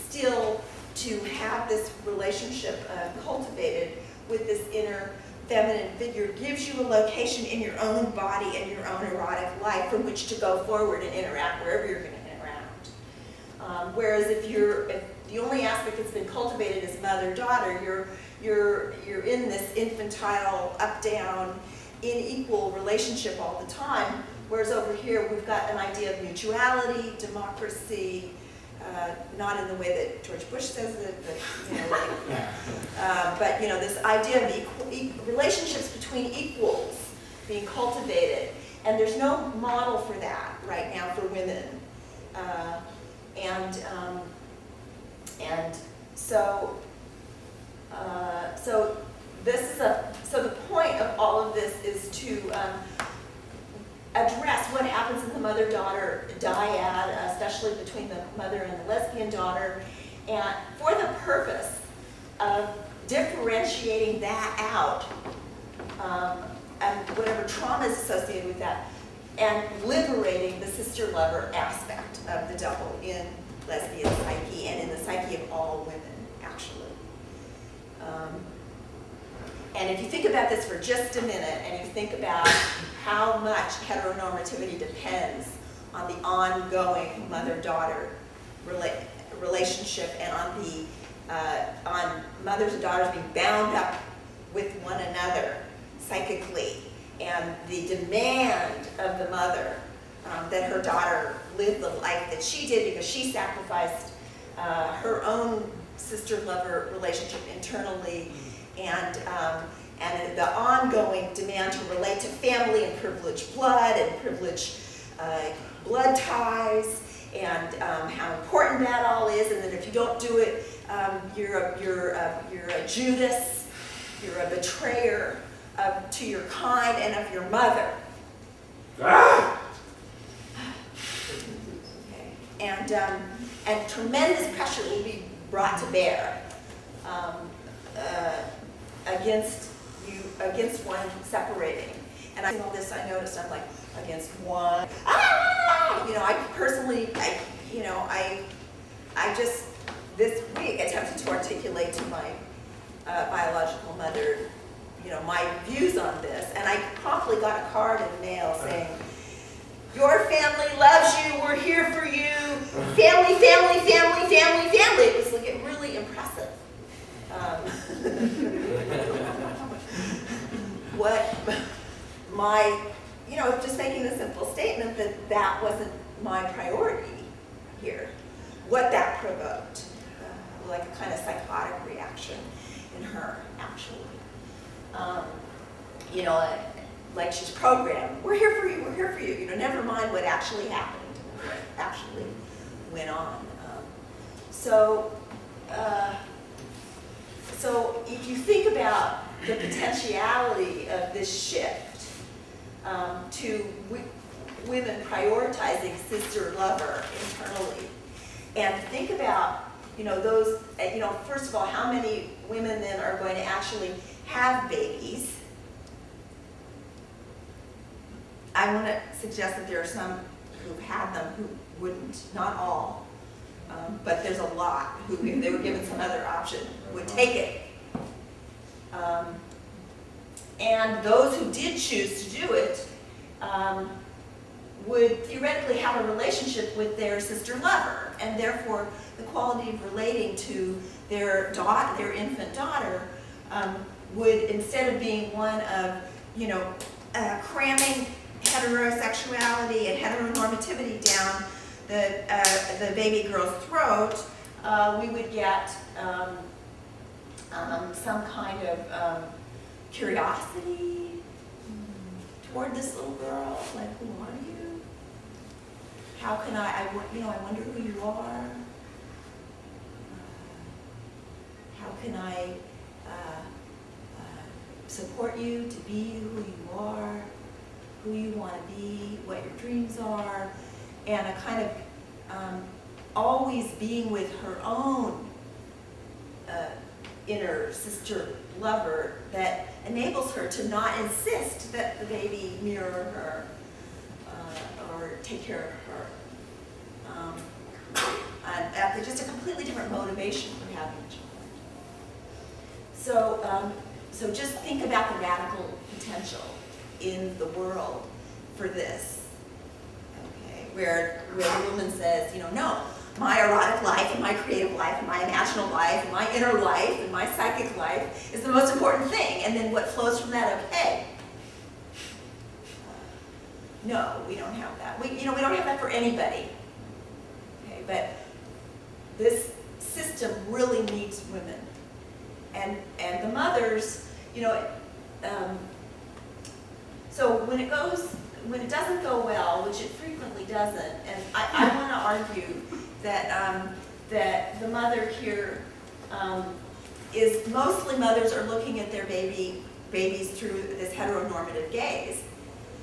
still to have this relationship cultivated with this inner feminine figure gives you a location in your own body and your own erotic life from which to go forward and interact wherever you're going to interact. Whereas if the only aspect that's been cultivated is mother-daughter, you're in this infantile, up-down, unequal relationship all the time. Whereas over here we've got an idea of mutuality, democracy, not in the way that George Bush says it, but this idea of relationships between equals being cultivated, and there's no model for that right now for women, so the point of all of this is to address what happens in the mother-daughter dyad, especially between the mother and the lesbian daughter, and for the purpose of differentiating that out, and whatever trauma is associated with that, and liberating the sister-lover aspect of the double in lesbian psyche and in the psyche of all women, actually. And if you think about this for just a minute, and you think about how much heteronormativity depends on the ongoing mother-daughter relationship and on mothers and daughters being bound up with one another psychically, and the demand of the mother that her daughter live the life that she did because she sacrificed her own sister-lover relationship internally, and the ongoing demand to relate to family and privileged blood and privileged blood ties, and how important that all is, and that if you don't do it, you're a Judas, you're a betrayer to your kind and of your mother. Okay. And tremendous pressure will be brought to bear against one separating. And I all this, I noticed, I'm like, against one. I personally, I just this week attempted to articulate to my biological mother, my views on this, and I promptly got a card in the mail saying, "Your family loves you. We're here for you. Family, family, family, family, family." It was like really impressive. Just making the simple statement that wasn't my priority here. What that provoked, like a kind of psychotic reaction in her, actually. Like she's programmed. We're here for you. We're here for you. Never mind what actually happened, what actually went on. So if you think about the potentiality of this shift to women prioritizing sister-lover internally, and think about, those, first of all, how many women then are going to actually have babies. I want to suggest that there are some who've had them who wouldn't, not all, but there's a lot who, if they were given some other option, would take it. And those who did choose to do it would theoretically have a relationship with their sister lover, and therefore the quality of relating to their infant daughter would, instead of being one of cramming heterosexuality and heteronormativity down the baby girl's throat, we would get some kind of curiosity toward this little girl, like, who are you? How can I wonder who you are. How can I support you to be who you are, who you want to be, what your dreams are, and a kind of always being with her own inner sister lover that enables her to not insist that the baby mirror her or take care of her. and just a completely different motivation for having a child. So just think about the radical potential in the world for this, okay? Where the woman says, no, my erotic life and my creative life and my imaginal life and my inner life and my psychic life is the most important thing, and then what flows from that, okay. No, we don't have that. We don't have that for anybody. Okay, but this system really needs women, and the mothers, so when it doesn't go well, which it frequently doesn't, and I want to argue that the mother here is mostly mothers are looking at their babies through this heteronormative gaze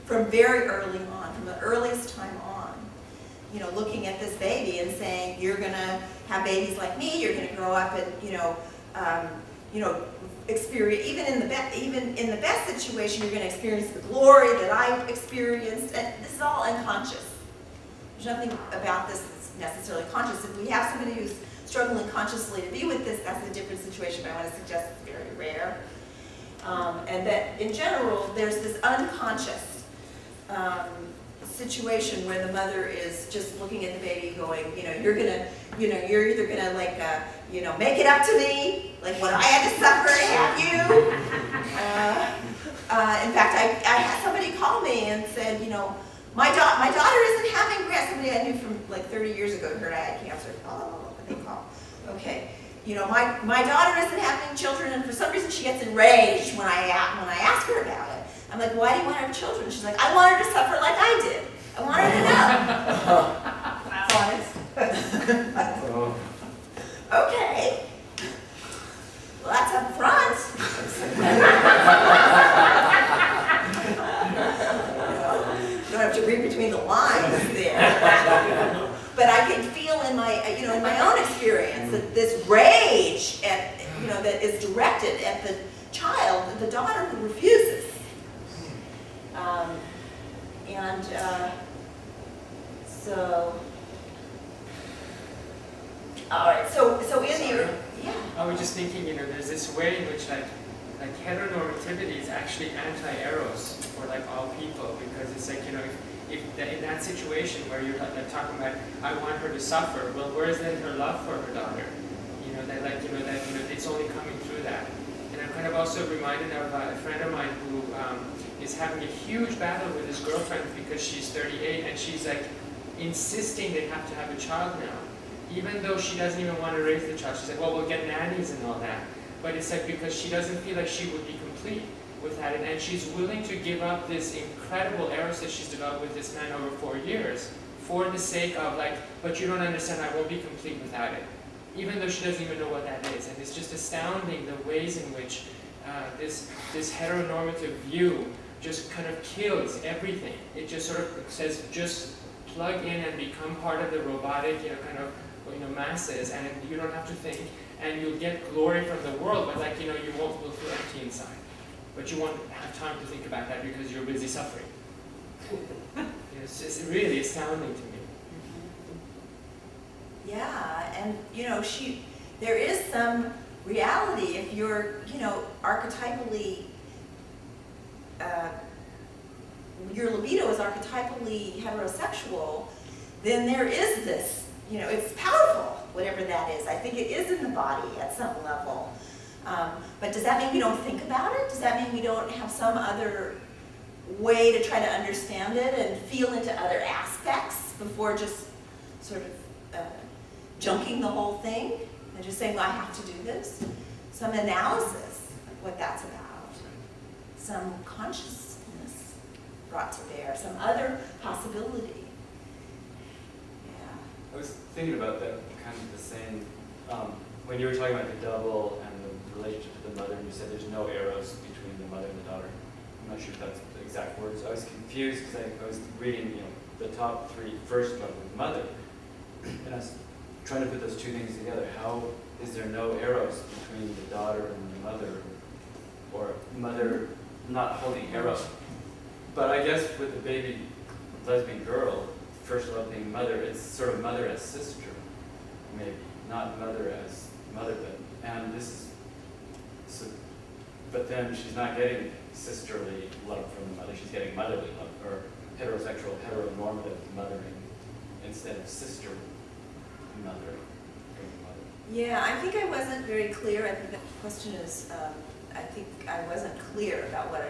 from very early on, from the earliest time on. Looking at this baby and saying, you're going to have babies like me, you're going to grow up and, experience, even in the best situation, you're going to experience the glory that I've experienced, and this is all unconscious. There's nothing about this that's necessarily conscious. If we have somebody who's struggling consciously to be with this, that's a different situation, but I want to suggest it's very rare. And that in general, there's this unconscious situation where the mother is just looking at the baby going, you're either gonna like, make it up to me, like what I had to suffer to have you. In fact, I had somebody call me and said, my daughter isn't having somebody I knew from like 30 years ago heard I had cancer. Oh, what they call. Okay. My daughter isn't having children, and for some reason she gets enraged when I ask her about it. I'm like, why do you want to have children? She's like, I want her to suffer like I did. I want her to know. That's honest. Okay. Well, that's up front. You don't have to read between the lines there. But I can feel in my own experience that this rage that is directed at the child, the daughter who refuses. All right, so in the, yeah. I was just thinking, there's this way in which like heteronormativity is actually anti-eros for like all people, because it's like, if in that situation where you're like talking about, I want her to suffer, well, where is then her love for her daughter? That it's only coming through that. And I'm kind of also reminded of a friend of mine who is having a huge battle with his girlfriend because she's 38 and she's like insisting they have to have a child now. Even though she doesn't even want to raise the child. She's like, well, we'll get nannies and all that. But it's like because she doesn't feel like she would be complete without it. And she's willing to give up this incredible eros that she's developed with this man over 4 years for the sake of like, but you don't understand, I won't be complete without it. Even though she doesn't even know what that is. And it's just astounding the ways in which this heteronormative view just kind of kills everything. It just sort of says, just plug in and become part of the robotic, masses, and you don't have to think, and you'll get glory from the world, but like, you'll feel empty inside. But you won't have time to think about that because you're busy suffering. It's just really astounding to me. Yeah, and there is some reality if you're, archetypally, your libido is archetypally heterosexual, then there is this, it's powerful, whatever that is. I think it is in the body at some level. But does that mean we don't think about it? Does that mean we don't have some other way to try to understand it and feel into other aspects before just sort of junking the whole thing and just saying, well, I have to do this? Some analysis of what that's about. Some consciousness brought to bear. Some other possibility. I was thinking about that, kind of the same, when you were talking about the double and the relationship to the mother, and you said there's no eros between the mother and the daughter. I'm not sure if that's the exact words. I was confused because I was reading, the top three first about the mother, and I was trying to put those two things together. How is there no eros between the daughter and the mother, or mother not holding eros? But I guess with the baby lesbian girl, first love being mother, it's sort of mother as sister. maybe, not mother as mother, and this is, so, but then she's not getting sisterly love from the mother, she's getting motherly love, or heterosexual, heteronormative mothering instead of sister mothering from the mother. Yeah, I think I wasn't very clear. I think the question is, I think I wasn't clear about what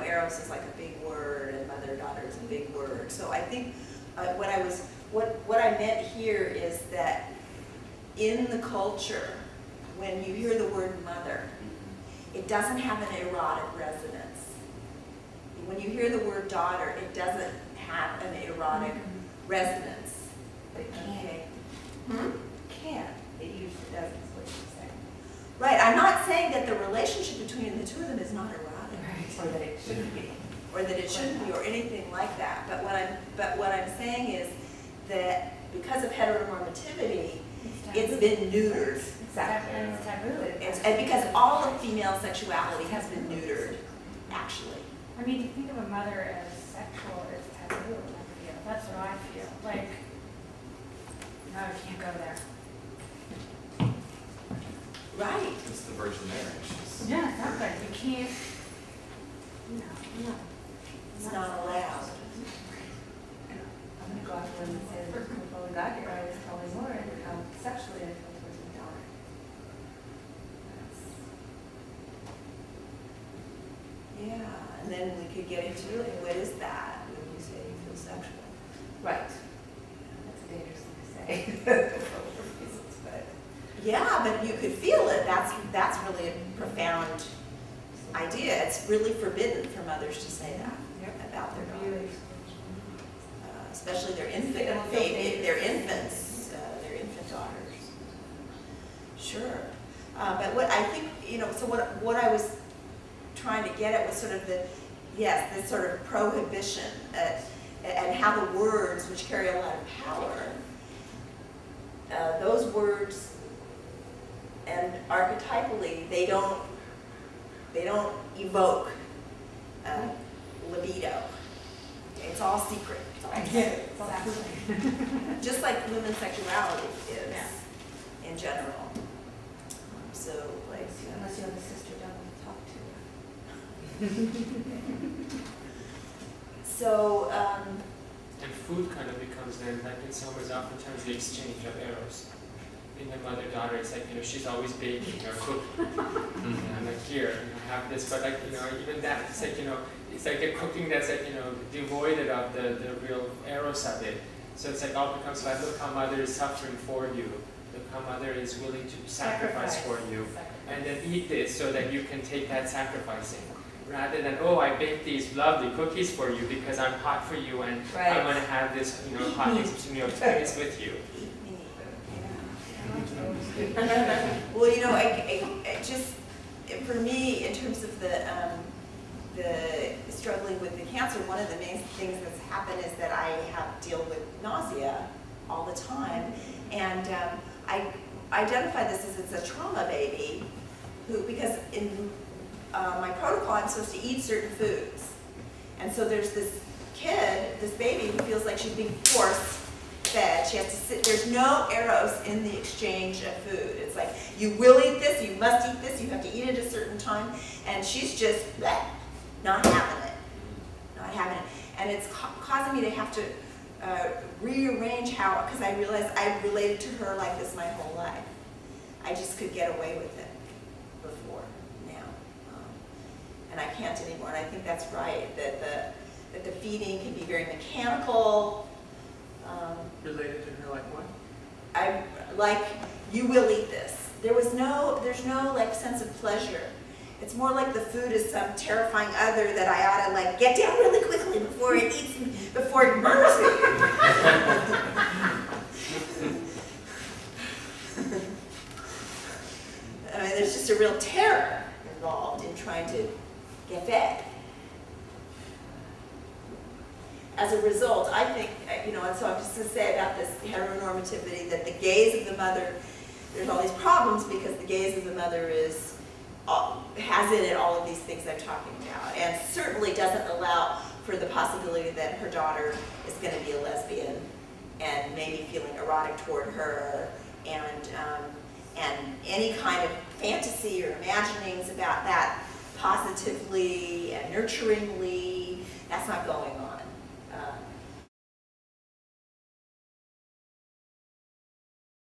eros is like a big word and mother-daughter is a big word. So I think what I meant here is that in the culture, when you hear the word mother, it doesn't have an erotic resonance. When you hear the word daughter, it doesn't have an erotic resonance. But it can. Okay. Can. It usually does, is what you're saying. Right, I'm not saying that the relationship between the two of them is not erotic. Or that it shouldn't be. Or that it shouldn't be, or anything like that. But what I'm saying is that because of heteronormativity, it's been neutered. Exactly. And it's taboo. And because all of female sexuality has been neutered, actually. I mean, to think of a mother as sexual is taboo, I feel. That's what I feel. Like, no, you can't go there. Right. It's the Virgin Marriage. Yeah, exactly. You can't, no. It's not allowed. I'm going to go out there and say that before we got here, I was telling Lauren how sexually I felt towards my daughter. Yeah, and then we could get into what is that when you say you feel sexual? Right. That's a dangerous thing to say. For reasons, but. Yeah, but you could feel it. That's really a profound idea. It's really forbidden for mothers to say that about their daughters. Especially their infant baby, their infants, their infant daughters. Sure. But what I think, so what I was trying to get at was sort of this sort of prohibition and how the words, which carry a lot of power, those words, and archetypally, they don't evoke libido. It's all secret. It's all secret. Exactly. Just like women's sexuality is in general. So, like, Unless you have a sister down to talk to. So, And food kind of becomes then, like in some ways, oftentimes the exchange of eros. In the mother-daughter, it's like, she's always baking or cooking. And I'm like, here, have this, but like, even that, it's like, it's like a cooking that's like, devoid of the real eros of it. So it's like all becomes like, look how mother is suffering for you. Look how mother is willing to sacrifice for you. And then eat this so that you can take that sacrificing. Rather than, oh, I baked these lovely cookies for you because I'm hot for you and I want to have this, hot experience with you. eat me. Yeah. Well, I just, for me, in terms of the struggling with the cancer, one of the main things that's happened is that I have to deal with nausea all the time. And I identify this as it's a trauma baby because in my protocol, I'm supposed to eat certain foods. And so there's this kid, this baby, who feels like she's being force-fed. She has to sit, there's no eros in the exchange of food. It's like, you will eat this, you must eat this, you have to eat it at a certain time. And she's just, bleh, not having it. Not having it. And it's causing me to have to rearrange how, because I realized I related to her like this my whole life. I just could get away with it before, now. And I can't anymore, and I think that's right, that the feeding can be very mechanical. Related to her like what? I like, you will eat this. There's no like sense of pleasure. It's more like the food is some terrifying other that I ought to like get down really quickly before it eats me, before it murders me. I mean, there's just a real terror involved in trying to get fed. As a result, I think, and so I'm just going to say about this heteronormativity, that the gaze of the mother, there's all these problems because the gaze of the mother has in it all of these things I'm talking about, and certainly doesn't allow for the possibility that her daughter is going to be a lesbian and maybe feeling erotic toward her, and any kind of fantasy or imaginings about that positively and nurturingly, that's not going on.